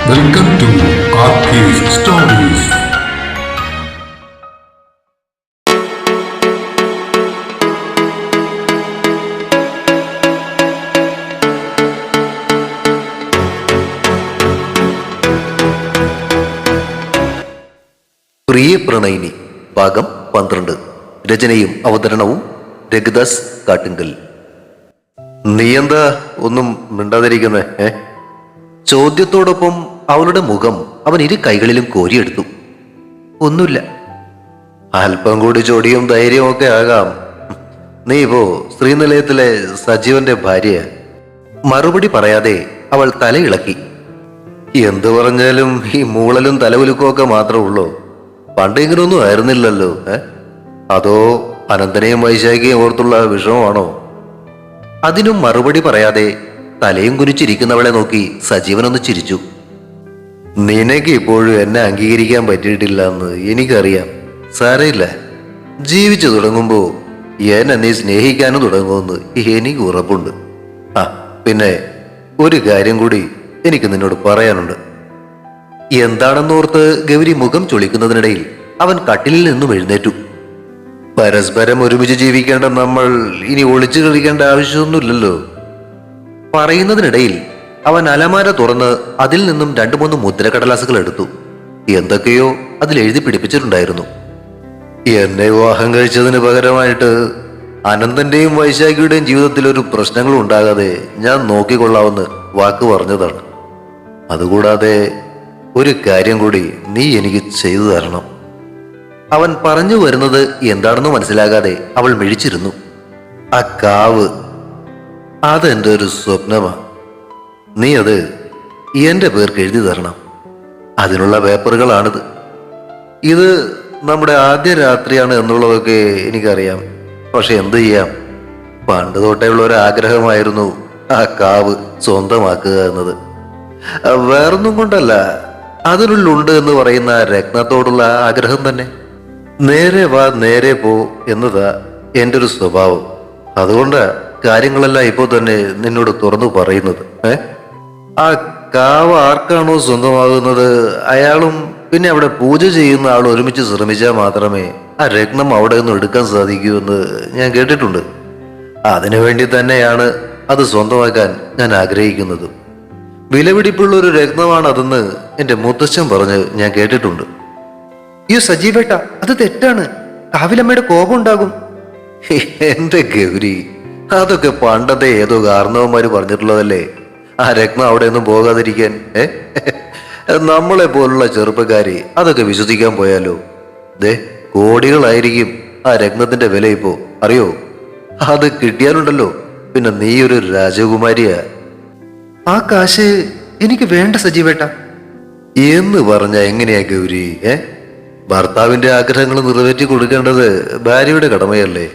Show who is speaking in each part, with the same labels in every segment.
Speaker 1: Welcome to RK's Stories.
Speaker 2: പ്രിയ പ്രണയിനി ഭാഗം 12. രചനയും അവതരണവും രഘുദാസ് കാട്ടിങ്കൽ. നീ എന്താ ഒന്നും മിണ്ടാതിരിക്കുന്നേ? ചോദ്യത്തോടൊപ്പം അവളുടെ മുഖം അവൻ ഇരു കൈകളിലും കോരിയെടുത്തു. ഒന്നുമില്ല. അല്പം കൂടി ചൊടിയും ധൈര്യവും ഒക്കെ ആകാം. നീ ഇപ്പോ ശ്രീനിലയത്തിലെ സജീവന്റെ ഭാര്യ. മറുപടി പറയാതെ അവൾ തലയിളക്കി. എന്തു പറഞ്ഞാലും ഈ മൂളലും തലകുലുക്കും ഒക്കെ മാത്രമേ ഉള്ളൂ. പണ്ട് ഇങ്ങനൊന്നും ആയിരുന്നില്ലല്ലോ. അതോ അനന്തനെയും വൈശാഖിയും ഓർത്തുള്ള വിഷമമാണോ? അതിനും മറുപടി പറയാതെ തലയും കുനിച്ചിരിക്കുന്നവളെ നോക്കി സജീവനൊന്ന് ചിരിച്ചു. നിനക്ക് ഇപ്പോഴും എന്നെ അംഗീകരിക്കാൻ പറ്റിയിട്ടില്ല എന്ന് എനിക്കറിയാം. സാരമില്ല, ജീവിച്ചു തുടങ്ങുമ്പോ എന്നെ നീ സ്നേഹിക്കാനും തുടങ്ങുമെന്ന് എനിക്ക് ഉറപ്പുണ്ട്. പിന്നെ ഒരു കാര്യം കൂടി എനിക്ക് നിന്നോട് പറയാനുണ്ട്. എന്താണെന്നോർത്ത് ഗൗരി മുഖം ചൊളിക്കുന്നതിനിടയിൽ അവൻ കട്ടിലിൽ നിന്നും എഴുന്നേറ്റു. പരസ്പരം ഒരുമിച്ച് ജീവിക്കേണ്ട നമ്മൾ ഇനി ഒളിച്ചു കളിക്കേണ്ട ആവശ്യമൊന്നുമില്ലല്ലോ. പറയുന്നതിനിടയിൽ അവൻ അലമാര തുറന്ന് അതിൽ നിന്നും 2-3 മുദ്രക്കടലാസുകൾ എടുത്തു. എന്തൊക്കെയോ അതിൽ എഴുതി പിടിപ്പിച്ചിട്ടുണ്ടായിരുന്നു. എന്നെ വിവാഹം കഴിച്ചതിന് പകരമായിട്ട് അനന്തന്റെയും വൈശാഖിയുടെയും ജീവിതത്തിൽ ഒരു പ്രശ്നങ്ങളും ഉണ്ടാകാതെ ഞാൻ നോക്കിക്കൊള്ളാമെന്ന് വാക്ക് പറഞ്ഞതാണ്. അതുകൂടാതെ ഒരു കാര്യം കൂടി നീ എനിക്ക് ചെയ്തു തരണം. അവൻ പറഞ്ഞു വരുന്നത് എന്താണെന്ന് മനസ്സിലാകാതെ അവൾ മിഴിച്ചിരുന്നു. ആ കാവ് അതെന്റെ ഒരു സ്വപ്നമാ. നീ അത് എന്റെ പേർക്ക് എഴുതി തരണം. അതിനുള്ള പേപ്പറുകളാണിത്. ഇത് നമ്മുടെ ആദ്യ രാത്രിയാണ് എന്നുള്ളതൊക്കെ എനിക്കറിയാം. പക്ഷെ എന്ത് ചെയ്യാം, പണ്ട് തൊട്ടേ ഉള്ള ഒരു ആഗ്രഹമായിരുന്നു ആ കാവ് സ്വന്തമാക്കുക എന്നത്. വേറൊന്നും കൊണ്ടല്ല, അതിനുള്ളുണ്ട് എന്ന് പറയുന്ന രത്നത്തോടുള്ള ആഗ്രഹം തന്നെ. നേരെ വാ നേരെ പോ എന്നതാ എൻ്റെ ഒരു സ്വഭാവം. അതുകൊണ്ട് കാര്യങ്ങളെല്ലാം ഇപ്പോൾ തന്നെ നിന്നോട് തുറന്നു പറയുന്നത്. ആ കാവ് ആർക്കാണോ സ്വന്തമാകുന്നത് അയാളും പിന്നെ അവിടെ പൂജ ചെയ്യുന്ന ആൾ ഒരുമിച്ച് ശ്രമിച്ചാൽ മാത്രമേ ആ രത്നം അവിടെ നിന്ന് എടുക്കാൻ സാധിക്കൂ എന്ന് ഞാൻ കേട്ടിട്ടുണ്ട്. അതിനുവേണ്ടി തന്നെയാണ് അത് സ്വന്തമാക്കാൻ ഞാൻ ആഗ്രഹിക്കുന്നത്. വിലപിടിപ്പുള്ള ഒരു രത്നമാണ് അതെന്ന് എൻ്റെ മുത്തച്ഛൻ പറഞ്ഞ് ഞാൻ കേട്ടിട്ടുണ്ട്.
Speaker 3: അയ്യോ സജീവേട്ട, അത് തെറ്റാണ്. കാവിലമ്മയുടെ കോപം ഉണ്ടാകും.
Speaker 2: എന്റെ ഗൗരി, അതൊക്കെ പണ്ടത്തെ ഏതോ കാരണവന്മാര് പറഞ്ഞിട്ടുള്ളതല്ലേ. ആ രത്നം അവിടെ ഒന്നും പോകാതിരിക്കാൻ. നമ്മളെ പോലുള്ള ചെറുപ്പക്കാരി അതൊക്കെ വിശ്വസിക്കാൻ പോയാലോ? കോടികളായിരിക്കും ആ രത്നത്തിന്റെ വില ഇപ്പോ, അറിയോ? അത് കിട്ടിയാലുണ്ടല്ലോ പിന്നെ നീ ഒരു രാജകുമാരിയാ.
Speaker 3: ആ കാശ് എനിക്ക് വേണ്ട സജീവേട്ട.
Speaker 2: എന്ന് പറഞ്ഞ എങ്ങനെയാ ഗൗരി? ഭർത്താവിന്റെ ആഗ്രഹങ്ങൾ നിറവേറ്റി കൊടുക്കേണ്ടത് ഭാര്യയുടെ കടമയല്ലേ?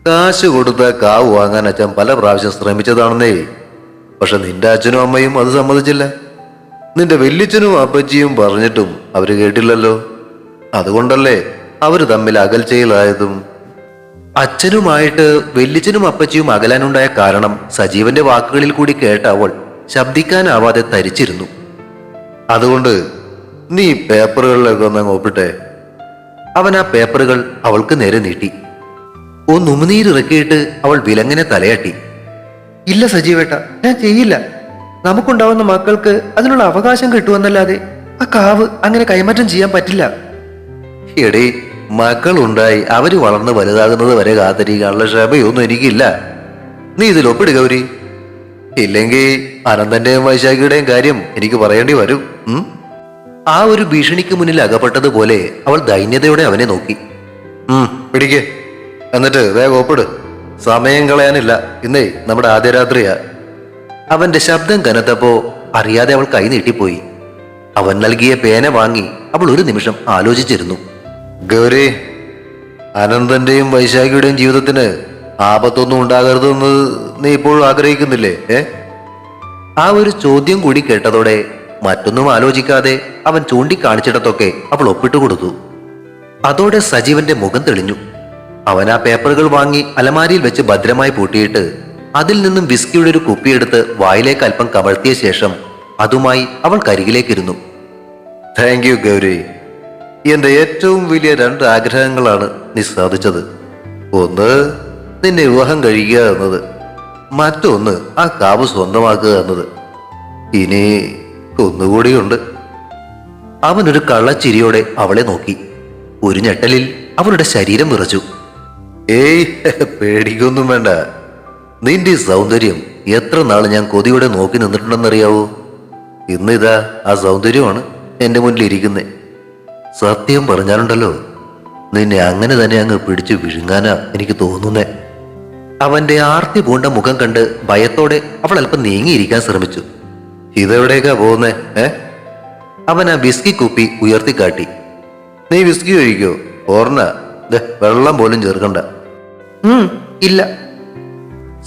Speaker 2: കാശ് കൊടുത്ത കാവ് വാങ്ങാൻ അച്ഛൻ പല പ്രാവശ്യം ശ്രമിച്ചതാണെന്നേ. പക്ഷെ നിന്റെ അച്ഛനും അമ്മയും അത് സമ്മതിച്ചില്ല. നിന്റെ വല്യച്ഛനും അപ്പച്ചിയും പറഞ്ഞിട്ടും അവര് കേട്ടില്ലല്ലോ. അതുകൊണ്ടല്ലേ അവര് തമ്മിൽ അകൽച്ചയിലായതും. അച്ഛനുമായിട്ട് വല്യച്ഛനും അപ്പച്ചിയും അകലാനുണ്ടായ കാരണം സജീവന്റെ വാക്കുകളിൽ കൂടി കേട്ട അവൾ ശബ്ദിക്കാനാവാതെ തരിച്ചിരുന്നു. അതുകൊണ്ട് നീ പേപ്പറുകളിലൊക്കെ ഒന്നങ്ങ് ഒപ്പിട്ടെ. അവൻ ആ പേപ്പറുകൾ അവൾക്ക് നേരെ നീട്ടി. ഉമിനീരിറക്കിയിട്ട് അവൾ വിലങ്ങനെ തലയാട്ടി.
Speaker 3: ഇല്ല സജീവേട്ട, ഞാൻ ചെയ്യില്ല. നമുക്കുണ്ടാവുന്ന മക്കൾക്ക് അതിനുള്ള അവകാശം കിട്ടുമെന്നല്ലാതെ ആ കാവ് അങ്ങനെ കൈമാറ്റം ചെയ്യാൻ പറ്റില്ല.
Speaker 2: എടേ, മക്കളുണ്ടായി അവര് വളർന്ന് വലുതാകുന്നത് വരെ കാത്തിരിക്കാനുള്ള ക്ഷമയൊന്നും എനിക്കില്ല. നീ ഇതിൽ ഒപ്പിടുക ഗൗരി. ഇല്ലെങ്കിൽ അനന്തന്റെയും വൈശാഖിയുടെയും കാര്യം എനിക്ക് പറയേണ്ടി വരും. ആ ഒരു ഭീഷണിക്ക് മുന്നിൽ അകപ്പെട്ടതുപോലെ അവൾ ദൈന്യതയോടെ അവനെ നോക്കി. പിടിക്ക്, എന്നിട്ട് വേഗം ഒപ്പിട്. സമയം കളയാനില്ല. ഇന്നേ നമ്മുടെ ആദ്യ രാത്രിയാ. അവന്റെ ശബ്ദം കനത്തപ്പോ അറിയാതെ അവൾ കൈ നീട്ടിപ്പോയി. അവൻ നൽകിയ പേന വാങ്ങി അവൾ ഒരു നിമിഷം ആലോചിച്ചിരുന്നു. ഗൗരി, അനന്തന്റെയും വൈശാഖിയുടെയും ജീവിതത്തിന് ആപത്തൊന്നും ഉണ്ടാകരുതെന്ന് നീ ഇപ്പോഴും ആഗ്രഹിക്കുന്നില്ലേ? ആ ഒരു ചോദ്യം കൂടി കേട്ടതോടെ മറ്റൊന്നും ആലോചിക്കാതെ അവൻ ചൂണ്ടിക്കാണിച്ചിടത്തൊക്കെ അവൾ ഒപ്പിട്ടു കൊടുത്തു. അതോടെ സജീവന്റെ മുഖം തെളിഞ്ഞു. അവൻ ആ പേപ്പറുകൾ വാങ്ങി അലമാരിയിൽ വെച്ച് ഭദ്രമായി പൂട്ടിയിട്ട് അതിൽ നിന്നും വിസ്കിയുടെ ഒരു കുപ്പിയെടുത്ത് വായിലേക്ക് അല്പം കമഴ്ത്തിയ ശേഷം അതുമായി അവൾ കരികിലേക്കിരുന്നു. Thank you Gauri. എന്റെ ഏറ്റവും വലിയ 2 ആഗ്രഹങ്ങളാണ് നീ സാധിച്ചത്. ഒന്ന് നിന്നെ വിവാഹം കഴിക്കുക എന്നത്, മറ്റൊന്ന് ആ കാവ് സ്വന്തമാക്കുക എന്നത്. ഇനി ഒന്നുകൂടിയുണ്ട്. അവനൊരു കള്ളച്ചിരിയോടെ അവളെ നോക്കി. ഒരു ഞെട്ടലിൽ അവളുടെ ശരീരം വിറച്ചു. ഏയ്, പേടിക്കൊന്നും വേണ്ട. നിന്റെ സൗന്ദര്യം എത്ര നാൾ ഞാൻ കൊതിയോടെ നോക്കി നിന്നിട്ടുണ്ടെന്നറിയാവോ? ഇന്നിതാ ആ സൗന്ദര്യമാണ് എന്റെ മുന്നിൽ ഇരിക്കുന്നേ. സത്യം പറഞ്ഞാലുണ്ടല്ലോ, നിന്നെ അങ്ങനെ തന്നെ അങ്ങ് പിടിച്ചു വിഴുങ്ങാനാ എനിക്ക് തോന്നുന്നേ. അവന്റെ ആർത്തി പൂണ്ട മുഖം കണ്ട് ഭയത്തോടെ അവൾ അല്പം നീങ്ങിയിരിക്കാൻ ശ്രമിച്ചു. ഇതെവിടേക്കാ പോകുന്നേ? അവൻ ആ വിസ്കി കുപ്പി ഉയർത്തിക്കാട്ടി. നീ വിസ്കി കഴിക്കോ? ഓർണ, വെള്ളം പോലും ചേർക്കണ്ട.
Speaker 3: ഇല്ല.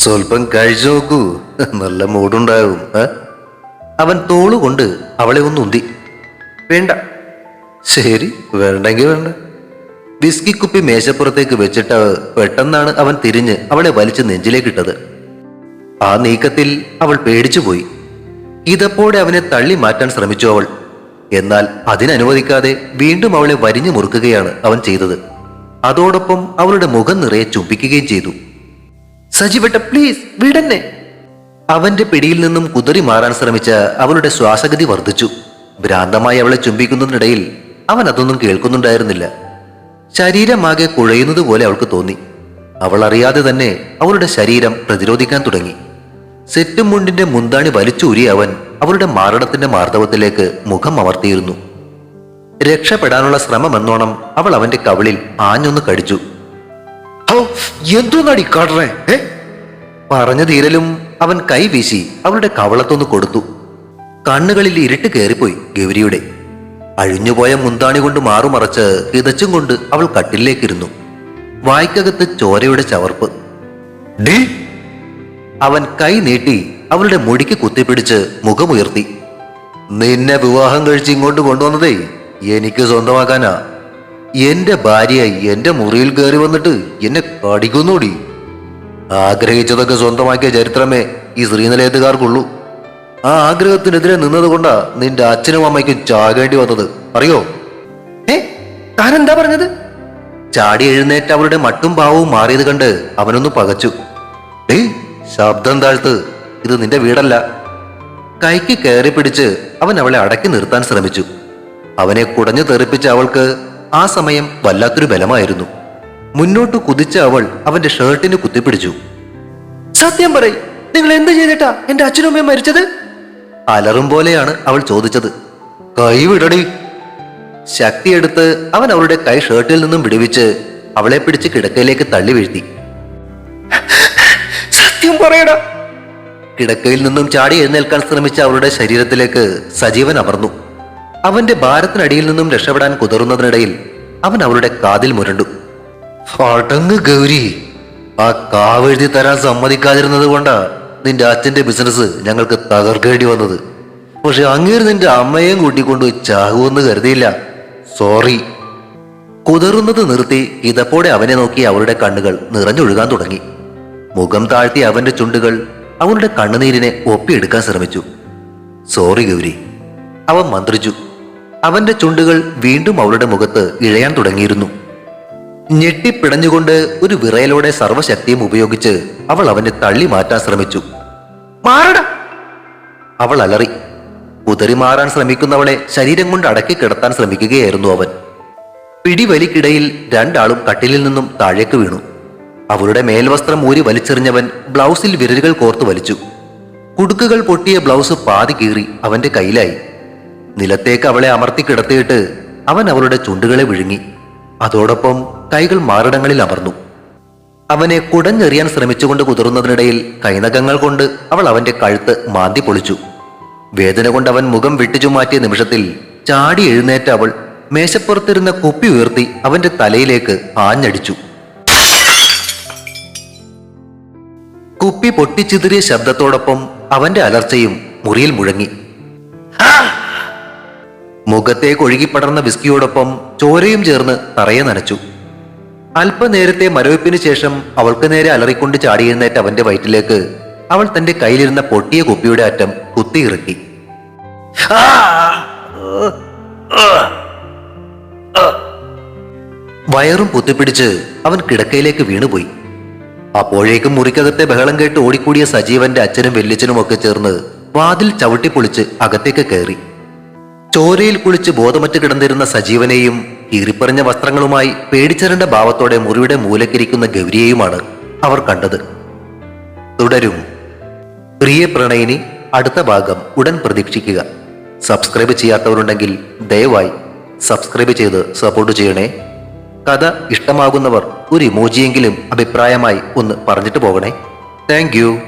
Speaker 2: സ്വല്പം കഴിച്ചു നോക്കൂ, നല്ല മൂടുണ്ടാകും. അവൻ തോളുകൊണ്ട് അവളെ ഒന്ന് ഉന്തി.
Speaker 3: വേണ്ട.
Speaker 2: ശരി, വേണ്ടെങ്കിൽ വേണ്ട. വിസ്കി കുപ്പി മേശപ്പുറത്തേക്ക് വെച്ചിട്ട് പെട്ടെന്നാണ് അവൻ തിരിഞ്ഞ് അവളെ വലിച്ച് നെഞ്ചിലേക്കിട്ടത്. ആ നീക്കത്തിൽ അവൾ പേടിച്ചുപോയി. ഇതപ്പോടെ അവനെ തള്ളി മാറ്റാൻ ശ്രമിച്ചു അവൾ. എന്നാൽ അതിനനുവദിക്കാതെ വീണ്ടും അവളെ വരിഞ്ഞു മുറുക്കുകയാണ് അവൻ ചെയ്തത്. അതോടൊപ്പം അവളുടെ മുഖം നിറയെ ചുംബിക്കുകയും ചെയ്തു.
Speaker 3: സജീവേട്ട പ്ലീസ് വിടന്നെ.
Speaker 2: അവന്റെ പിടിയിൽ നിന്നും കുതറി മാറാൻ ശ്രമിച്ച അവളുടെ ശ്വാസഗതി വർദ്ധിച്ചു. ഭ്രാന്തമായി അവളെ ചുംബിക്കുന്നതിനിടയിൽ അവൻ അതൊന്നും കേൾക്കുന്നുണ്ടായിരുന്നില്ല. ശരീരമാകെ കുഴയുന്നത് പോലെ അവൾക്ക് തോന്നി. അവൾ അറിയാതെ തന്നെ അവളുടെ ശരീരം പ്രതിരോധിക്കാൻ തുടങ്ങി. സെറ്റും മുണ്ടിന്റെ മുന്താണി വലിച്ചൂരി അവൻ അവളുടെ മാറിടത്തിന്റെ മാർദ്ദവത്തിലേക്ക് മുഖം അമർത്തിയിരുന്നു. രക്ഷപ്പെടാനുള്ള ശ്രമമെന്നോണം അവൾ അവന്റെ കവിളിൽ ആഞ്ഞൊന്ന് കടിച്ചു.
Speaker 3: എന്തോ നടി കാട്ടറേ?
Speaker 2: പറഞ്ഞു തീരലും അവൻ കൈവീശി അവളുടെ കവളത്തൊന്ന് കൊടുത്തു. കണ്ണുകളിൽ ഇരുട്ട് കയറിപ്പോയി ഗൗരിയുടെ. അഴിഞ്ഞുപോയ മുന്താണി കൊണ്ട് മാറുമറച്ച് കിതച്ചും കൊണ്ട് അവൾ കട്ടിലേക്കിരുന്നു. വായ്ക്കകത്ത് ചോരയുടെ ചവർപ്പ്.
Speaker 3: ഡി!
Speaker 2: അവൻ കൈ നീട്ടി അവളുടെ മുടിക്ക് കുത്തിപ്പിടിച്ച് മുഖമുയർത്തി. നിന്നെ വിവാഹം കഴിച്ച് ഇങ്ങോട്ട് കൊണ്ടുവന്നതേ എനിക്ക് സ്വന്തമാക്കാനാ. എന്റെ ഭാര്യ എന്റെ മുറിയിൽ കയറി വന്നിട്ട് എന്നെ കടിക്കുന്നോടി. ആഗ്രഹിച്ചതൊക്കെ സ്വന്തമാക്കിയ ചരിത്രമേ ഈ ശ്രീനിലയത്തുകാർക്കുള്ളൂ. ആ ആഗ്രഹത്തിനെതിരെ നിന്നത് കൊണ്ടാ നിന്റെ അച്ഛനും അമ്മയ്ക്കും ചാകേണ്ടി വന്നത്, അറിയോ?
Speaker 3: താനെന്താ പറഞ്ഞത്?
Speaker 2: ചാടി എഴുന്നേറ്റ് അവളുടെ മട്ടും ഭാവവും മാറിയത് കണ്ട് അവനൊന്ന് പകച്ചു. ശബ്ദം താഴ്ത്ത്, ഇത് നിന്റെ വീടല്ല. കൈക്ക് കയറി പിടിച്ച് അവൻ അവളെ അടക്കി നിർത്താൻ ശ്രമിച്ചു. അവനെ കുടഞ്ഞു തെറിപ്പിച്ച അവൾക്ക് ആ സമയം വല്ലാത്തൊരു ബലമായിരുന്നു. മുന്നോട്ട് കുതിച്ച അവൾ അവന്റെ ഷർട്ടിന് കുത്തിപ്പിടിച്ചു.
Speaker 3: സത്യം പറയ്, നിങ്ങൾ എന്ത് ചെയ്തിട്ടാ എന്റെ അച്ഛനും അമ്മയും മരിച്ചത്?
Speaker 2: അലറും പോലെയാണ് അവൾ ചോദിച്ചത്. കൈവിടടി. ശക്തിയെടുത്ത് അവൻ അവളുടെ കൈ ഷർട്ടിൽ നിന്നും വിടുവിച്ച് അവളെ പിടിച്ച് കിടക്കയിലേക്ക് തള്ളി വീഴ്ത്തി.
Speaker 3: സത്യം പറയടാ.
Speaker 2: കിടക്കയിൽ നിന്നും ചാടി എഴുന്നേൽക്കാൻ ശ്രമിച്ച അവളുടെ ശരീരത്തിലേക്ക് സജീവൻ അമർന്നു. അവന്റെ ഭാരത്തിനടിയിൽ നിന്നും രക്ഷപ്പെടാൻ കുതറുന്നതിനിടയിൽ അവൻ അവളുടെ കാതിൽ മുരണ്ടു. അടങ്ങ് ഗൗരി, ആ കാവെഴുതി തരാൻ സമ്മതിക്കാതിരുന്നത് കൊണ്ടാ നിന്റെ അച്ഛന്റെ ബിസിനസ് ഞങ്ങൾക്ക് തകർക്കേണ്ടി വന്നത്. പക്ഷെ അങ്ങേര് നിന്റെ അമ്മയെയും കൂട്ടിക്കൊണ്ട് ചാകുമെന്ന് കരുതിയില്ല. സോറി. കുതറുന്നത് നിർത്തി ഇതപ്പോടെ അവനെ നോക്കി അവളുടെ കണ്ണുകൾ നിറഞ്ഞൊഴുകാൻ തുടങ്ങി. മുഖം താഴ്ത്തി അവന്റെ ചുണ്ടുകൾ അവളുടെ കണ്ണുനീരിനെ ഒപ്പിയെടുക്കാൻ ശ്രമിച്ചു. സോറി ഗൗരി, അവൻ മന്ത്രിച്ചു. അവന്റെ ചുണ്ടുകൾ വീണ്ടും അവളുടെ മുഖത്ത് ഇഴയാൻ തുടങ്ങിയിരുന്നു. ഞെട്ടിപ്പിടഞ്ഞുകൊണ്ട് ഒരു വിറയലോടെ സർവശക്തിയും ഉപയോഗിച്ച് അവൾ അവനെ തള്ളി മാറ്റാൻ ശ്രമിച്ചു.
Speaker 3: മാറടാ!
Speaker 2: അവൾ അലറി. കുതറി മാറാൻ ശ്രമിക്കുന്നവളെ ശരീരം കൊണ്ട് അടക്കി കിടത്താൻ ശ്രമിക്കുകയായിരുന്നു അവൻ. പിടിവലിക്കിടയിൽ രണ്ടാളും കട്ടിലിൽ നിന്നും താഴേക്ക് വീണു. അവളുടെ മേൽവസ്ത്രം ഊരി വലിച്ചെറിഞ്ഞവൻ ബ്ലൗസിൽ വിരലുകൾ കോർത്തു വലിച്ചു. കുടുക്കുകൾ പൊട്ടിയ ബ്ലൗസ് പാതി കീറി അവന്റെ കയ്യിലായി. നിലത്തേക്ക് അവളെ അമർത്തി കിടത്തിയിട്ട് അവൻ അവളുടെ ചുണ്ടുകളെ വിഴുങ്ങി. അതോടൊപ്പം കൈകൾ മാറിടങ്ങളിൽ അമർന്നു. അവനെ കുടഞ്ഞെറിയാൻ ശ്രമിച്ചുകൊണ്ട് കുതിർന്നതിനിടയിൽ കൈനഖങ്ങൾ കൊണ്ട് അവൾ അവന്റെ കഴുത്ത് മാന്തി പൊളിച്ചു. വേദന കൊണ്ട് അവൻ മുഖം വിട്ടിച്ചു മാറ്റിയ നിമിഷത്തിൽ ചാടി എഴുന്നേറ്റ അവൾ മേശപ്പുറത്തിരുന്ന കുപ്പി ഉയർത്തി അവന്റെ തലയിലേക്ക് ആഞ്ഞടിച്ചു. കുപ്പി പൊട്ടിച്ചിതറിയ ശബ്ദത്തോടൊപ്പം അവന്റെ അലർച്ചയും മുറിയിൽ മുഴങ്ങി. മുഖത്തേക്ക് ഒഴുകിപ്പടർന്ന വിസ്കിയോടൊപ്പം ചോരയും ചേർന്ന് തറയെ നനച്ചു. അല്പനേരത്തെ മരവിപ്പിന് ശേഷം അവൾക്ക് നേരെ അലറിക്കൊണ്ട് ചാടിയെഴുന്നേറ്റ് അവന്റെ വയറ്റിലേക്ക് അവൾ തന്റെ കയ്യിലിരുന്ന പൊട്ടിയ കുപ്പിയുടെ അറ്റം കുത്തിയിറക്കി. വയറും പൊത്തിപ്പിടിച്ച് അവൻ കിടക്കയിലേക്ക് വീണുപോയി. അപ്പോഴേക്കും മുറിക്കകത്തെ ബഹളം കേട്ട് ഓടിക്കൂടിയ സജീവന്റെ അച്ഛനും വല്യച്ഛനും ഒക്കെ ചേർന്ന് വാതിൽ ചവിട്ടിപ്പൊളിച്ച് അകത്തേക്ക് കയറി. ചോരയിൽ കുളിച്ച് ബോധമറ്റ് കിടന്നിരുന്ന സജീവനെയും കീറിപ്പറിഞ്ഞ വസ്ത്രങ്ങളുമായി പേടിച്ചരണ്ട ഭാവത്തോടെ മുറിയുടെ മൂലക്കിരിക്കുന്ന ഗൗരിയെയുമാണ് അവർ കണ്ടത്. തുടരും. പ്രിയ പ്രണയിനി അടുത്ത ഭാഗം ഉടൻ പ്രതീക്ഷിക്കുക. സബ്സ്ക്രൈബ് ചെയ്യാത്തവരുണ്ടെങ്കിൽ ദയവായി സബ്സ്ക്രൈബ് ചെയ്ത് സപ്പോർട്ട് ചെയ്യണേ. കഥ ഇഷ്ടമാകുന്നവർ ഒരു ഇമോജിയെങ്കിലും അഭിപ്രായമായി ഒന്ന് പറഞ്ഞിട്ട് പോകണേ. Thank U.